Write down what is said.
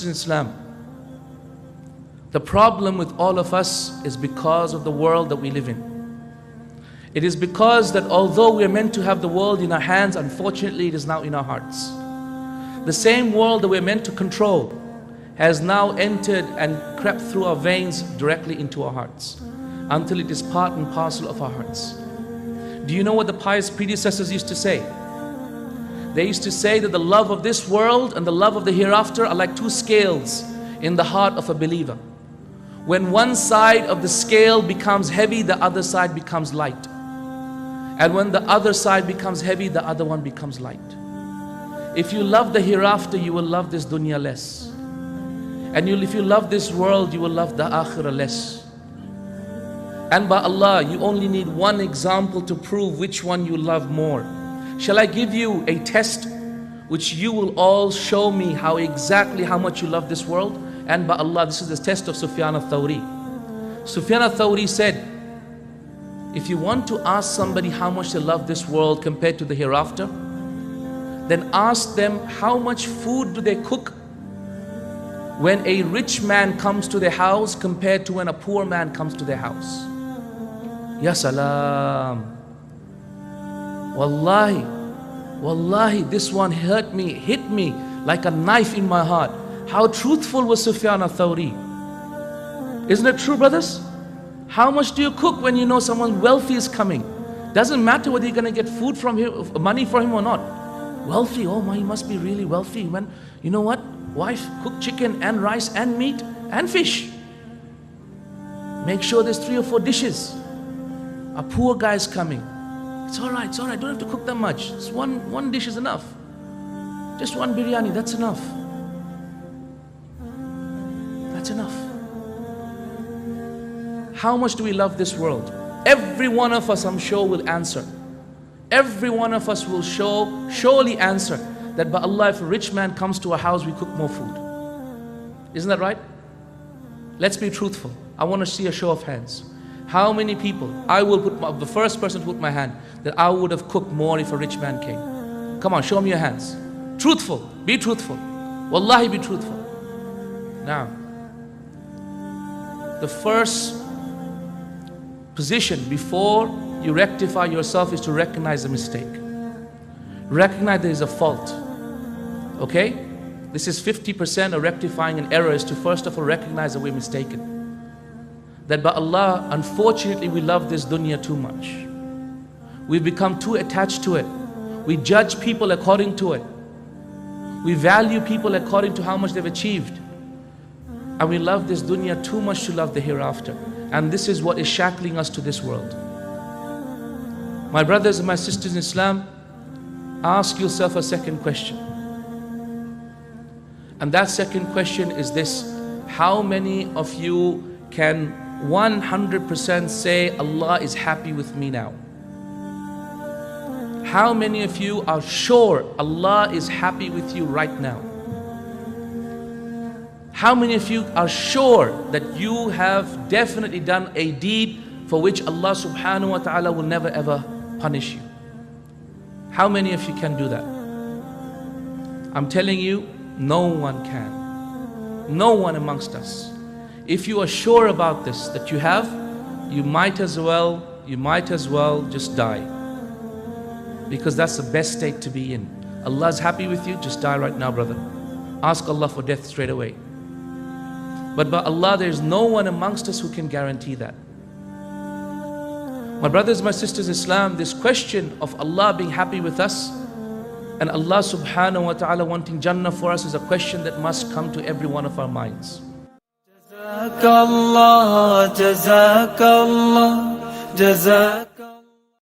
sisters in Islam, the problem with all of us is because of the world that we live in. It is because that although we are meant to have the world in our hands, unfortunately it is now in our hearts. The same world that we are meant to control has now entered and crept through our veins directly into our hearts, until it is part and parcel of our hearts. Do you know what the pious predecessors used to say? They used to say that the love of this world and the love of the hereafter are like two scales in the heart of a believer. When one side of the scale becomes heavy, the other side becomes light. And when the other side becomes heavy, the other one becomes light. If you love the hereafter, you will love this dunya less. And if you love this world, you will love the akhirah less. And by Allah, you only need one example to prove which one you love more. Shall I give you a test which you will all show me exactly how much you love this world? And by Allah, this is the test of Sufyan al-Thawri. Sufyan al-Thawri said, if you want to ask somebody how much they love this world compared to the hereafter, then ask them how much food do they cook when a rich man comes to their house compared to when a poor man comes to their house. Ya salam. Wallahi, this one hit me like a knife in my heart. How truthful was Sufyan al-Thawri. Isn't it true, brothers? How much do you cook when you know someone wealthy is coming? Doesn't matter whether you're going to get food from him, money for him or not. Wealthy, oh my, he must be really wealthy. When, you know what? Wife, cook chicken and rice and meat and fish. Make sure there's 3 or 4 dishes. A poor guy is coming. It's all right, don't have to cook that much. It's one dish is enough. Just one biryani, that's enough. That's enough. How much do we love this world? Every one of us, I'm sure, will answer. Every one of us will surely answer that by Allah, if a rich man comes to our house, we cook more food. Isn't that right? Let's be truthful. I want to see a show of hands. How many people, I will put the first person to put my hand, that I would have cooked more if a rich man came. Come on, show me your hands. Truthful, be truthful. Wallahi, be truthful. Now, the first position before you rectify yourself is to recognize a mistake. Recognize there is a fault. Okay? This is 50% of rectifying an error, is to first of all recognize that we're mistaken. That by Allah, unfortunately, we love this dunya too much. We've become too attached to it. We judge people according to it. We value people according to how much they've achieved. And we love this dunya too much to love the hereafter. And this is what is shackling us to this world. My brothers and my sisters in Islam, ask yourself a second question. And that second question is this: how many of you can 100% say Allah is happy with me now? How many of you are sure Allah is happy with you right now? How many of you are sure that you have definitely done a deed for which Allah subhanahu wa ta'ala will never ever punish you? How many of you can do that? I'm telling you, no one can. No one amongst us. If you are sure about this, that you have, you might as well just die. Because that's the best state to be in. Allah is happy with you, just die right now, brother. Ask Allah for death straight away. But by Allah, there is no one amongst us who can guarantee that. My brothers, my sisters in Islam, this question of Allah being happy with us and Allah subhanahu wa ta'ala wanting Jannah for us is a question that must come to every one of our minds. Jazakallah, Jazakallah, Jazakallah.